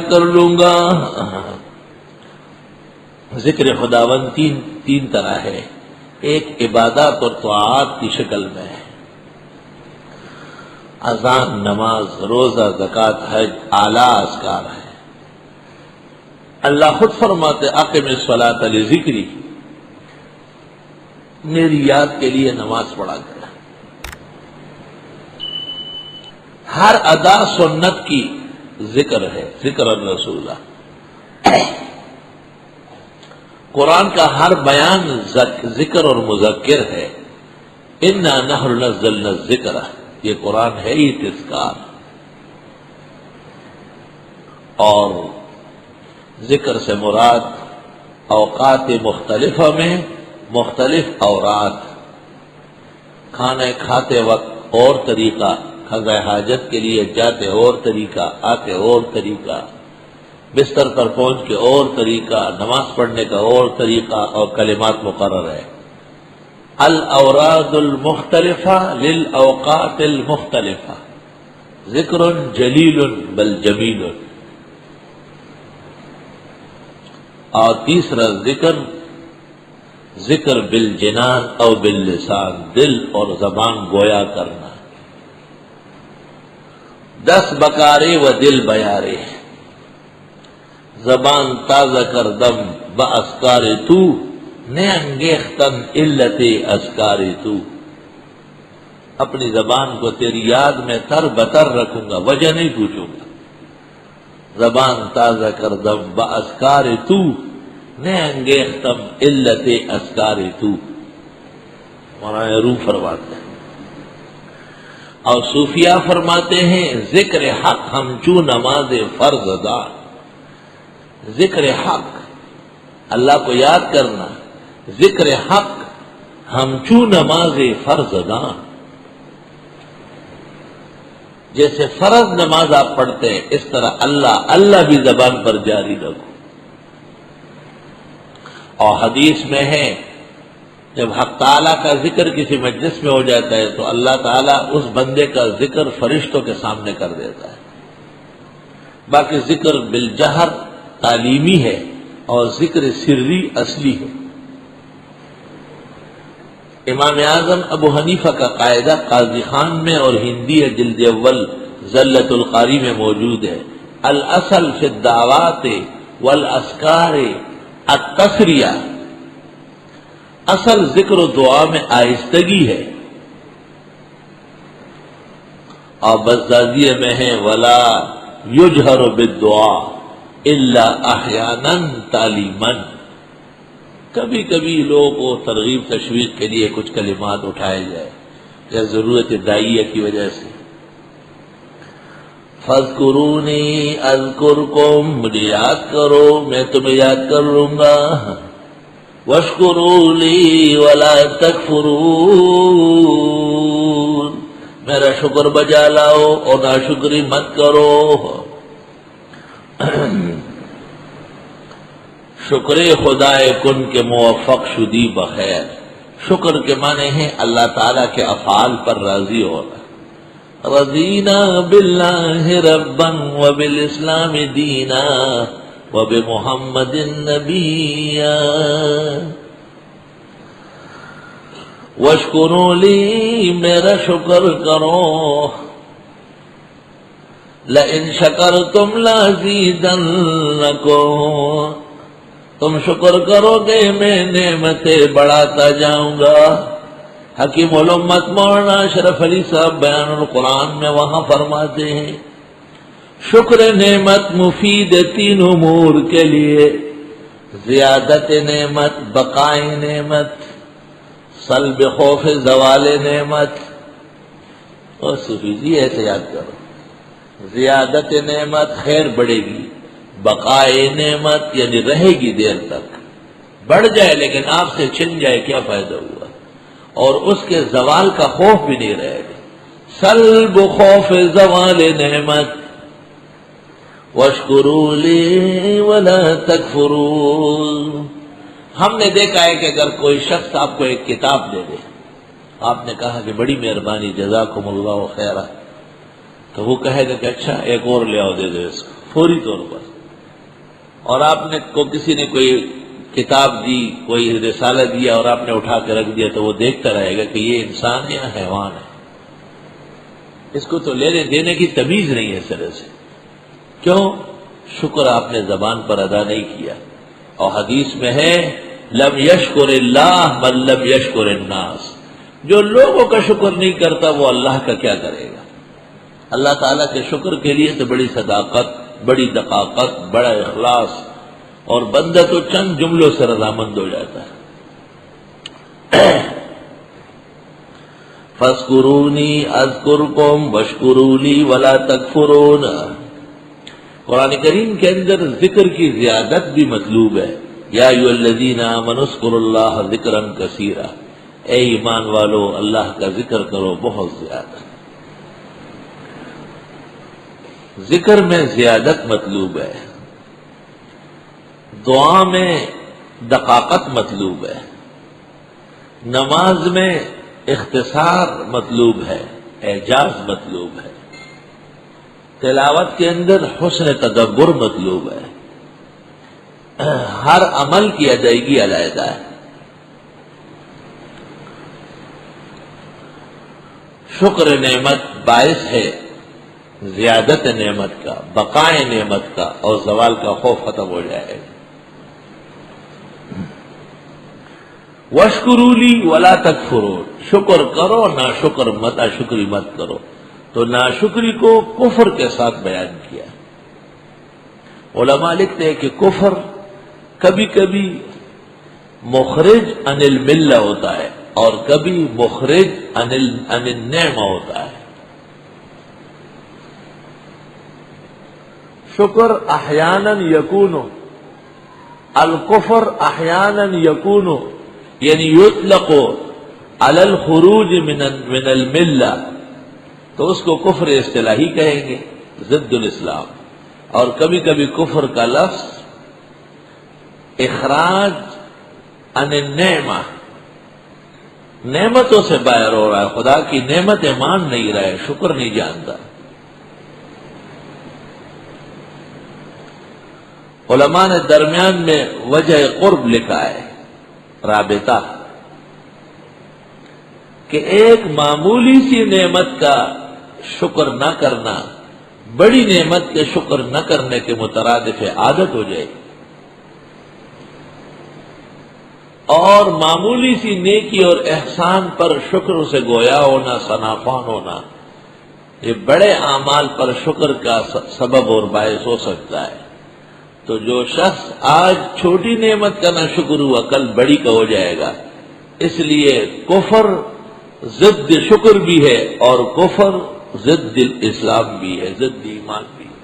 کر لوں گا۔ ذکر خداوند تین طرح ہے، ایک عبادات اور طاعات کی شکل میں ہے، اذان، نماز، روزہ، زکوٰۃ، حج، اعلیٰ اذکار ہے۔ اللہ خود فرماتے اقم الصلاۃ لذکری، میری یاد کے لیے نماز پڑھا کر۔ ہر ادا سنت کی ذکر ہے، ذکر الرسول۔ قرآن کا ہر بیان ذکر اور مذکر ہے۔ انا نحن نزلنا الذکر، یہ قرآن ہے ہی تذکار، اور ذکر سے مراد اوقات مختلفہ میں مختلف اورات، کھانے کھاتے وقت اور طریقہ، قضاء حاجت کے لیے جاتے اور طریقہ، آتے اور طریقہ، بستر پر پہنچ کے اور طریقہ، نماز پڑھنے کا اور طریقہ، اور کلمات مقرر ہے۔ الاوراد المختلفہ للاوقات المختلفہ، ذکر جلیل بل جمیل۔ اور تیسرا ذکر بالجنان او باللسان، دل اور زبان گویا کرنا۔ 10 بکارے و دل بیارے، زبان تازہ کر دم باسکار تو، نے انگیختن علت اسکار تو، اپنی زبان کو تیری یاد میں تر بتر رکھوں گا، وجہ نہیں پوچھوں گا۔ زبان تازہ کر دم باسکار تو، نے انگیختم علت اسکار تو، مولانا روح فرماتے ہیں۔ اور صوفیہ فرماتے ہیں ذکر حق ہم چو نماز فرض ادا، ذکر حق اللہ کو یاد کرنا، ذکر حق ہم چو نماز فرض ادا، جیسے فرض نماز آپ پڑھتے ہیں اس طرح اللہ بھی زبان پر جاری رکھو۔ اور حدیث میں ہے جب حق تعالیٰ کا ذکر کسی مجلس میں ہو جاتا ہے تو اللہ تعالیٰ اس بندے کا ذکر فرشتوں کے سامنے کر دیتا ہے۔ باقی ذکر بالجہر تعلیمی ہے اور ذکر سری اصلی ہے۔ امام اعظم ابو حنیفہ کا قاعدہ قاضی خان میں اور ہندی جلد اول زلۃ القاری میں موجود ہے، الاصل فی الدعوات والاذکار التسریہ، اصل ذکر و دعا میں آہستگی ہے، اور بزازیہ میں ہے ولا یجہر بالدعاء الا احیانا تعلیما، کبھی کبھی لوگوں کو ترغیب تشویق کے لیے کچھ کلمات اٹھائے جائے یا ضرورت داعیہ کی وجہ سے۔ فاذکرونی اذکرکم، مجھے یاد کرو میں تمہیں یاد کر لوں گا، واشکروا لی ولا تکفرون، میرا شکر بجا لاؤ اور ناشکری مت کرو۔ شکر خدا کن کے موفق شدی بخیر، شکر کے معنی ہیں اللہ تعالیٰ کے افعال پر راضی ہونا۔ رضینا باللہ ربا وبالاسلام دینا وبمحمد نبیا واشکروا لی، میرا شکر کرو، لئن شکرتم لازیدنکم، تم شکر کرو گے میں نعمتیں بڑھاتا جاؤں گا۔ حکیم الامت مولانا اشرف علی صاحب بیان القرآن میں وہاں فرماتے ہیں شکر نعمت مفید 3 امور کے لیے، زیادت نعمت، بقائے نعمت، سلب خوف زوال نعمت۔ اور صوفی جی ایسے یاد کرو، زیادت نعمت خیر بڑھے گی، بقائے نعمت یعنی رہے گی دیر تک، بڑھ جائے لیکن آپ سے چھن جائے کیا فائدہ ہوا، اور اس کے زوال کا خوف بھی نہیں رہے گا۔ سلب خوف زوال نعمت، واشکروا لی ولا تکفرون۔ ہم نے دیکھا ہے کہ اگر کوئی شخص آپ کو ایک کتاب دے دے، آپ نے کہا کہ بڑی مہربانی جزاکم اللہ خیرہ، تو وہ کہے گا کہ اچھا ایک اور لے آؤ دے دو اس کو، فوری طور پر اور آپ نے کو کسی نے کوئی کتاب دی، کوئی رسالہ دیا اور آپ نے اٹھا کے رکھ دیا، تو وہ دیکھتا رہے گا کہ یہ انسان ہے یا حیوان ہے، اس کو تو لینے دینے کی تمیز نہیں ہے سرے سے۔ کیوں؟ شکر آپ نے زبان پر ادا نہیں کیا۔ اور حدیث میں ہے لم یشکر اللہ من لم یشکر الناس، جو لوگوں کا شکر نہیں کرتا وہ اللہ کا کیا کرے گا۔ اللہ تعالیٰ کے شکر کے لیے تو بڑی صداقت، بڑی دقاقت، بڑا اخلاص، اور بندہ تو چند جملوں سے رضامند ہو جاتا ہے۔ فاذکرونی اذکرکم واشکروا لی ولا تکفرون۔ قرآن کریم کے اندر ذکر کی زیادت بھی مطلوب ہے۔ یا ایھا الذین آمنوا اذکروا اللہ ذکرا کثیرا، اے ایمان والو اللہ کا ذکر کرو بہت زیادہ۔ ذکر میں زیادت مطلوب ہے، دعا میں دقاقت مطلوب ہے، نماز میں اختصار مطلوب ہے، اعجاز مطلوب ہے، تلاوت کے اندر حسن تدبر مطلوب ہے، ہر عمل کی ادائیگی علیحدہ ہے۔ شکر نعمت باعث ہے زیادت نعمت کا، بقائے نعمت کا، اور زوال کا خوف ختم ہو جائے گا۔ واشکروا لی ولا تکفرون، شکر کرو ناشکری مت کرو۔ تو ناشکری کو کفر کے ساتھ بیان کیا۔ علماء لکھتے ہیں کہ کفر کبھی کبھی مخرج عن الملہ ہوتا ہے اور کبھی مخرج عن النعمہ ہوتا ہے۔ شکر احیانا یکون، الکفر احیانا یکون، یعنی یطلق علی الخروج من الملہ، تو اس کو کفر اصطلاحی کہیں گے، ضد الاسلام۔ اور کبھی کبھی کفر کا لفظ اخراج عن النعمہ، نعمتوں سے باہر ہو رہا ہے، خدا کی نعمتیں مان نہیں رہا ہے، شکر نہیں جانتا۔ علماء نے درمیان میں وجہ قرب لکھا ہے، رابطہ، کہ ایک معمولی سی نعمت کا شکر نہ کرنا بڑی نعمت کے شکر نہ کرنے کے مترادف عادت ہو جائے گی، اور معمولی سی نیکی اور احسان پر شکر سے گویا ہونا، ثناءفان ہونا، یہ بڑے اعمال پر شکر کا سبب اور باعث ہو سکتا ہے۔ تو جو شخص آج چھوٹی نعمت کا نہ شکر ہوا کل بڑی کا ہو جائے گا۔ اس لیے کفر ضد شکر بھی ہے اور کفر ضد اسلام بھی ہے، ضد ایمان بھی ہے۔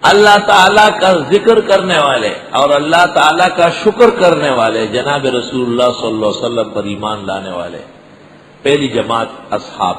اللہ تعالیٰ کا ذکر کرنے والے اور اللہ تعالیٰ کا شکر کرنے والے جناب رسول اللہ صلی اللہ علیہ وسلم پر ایمان لانے والے پہلی جماعت اصحاب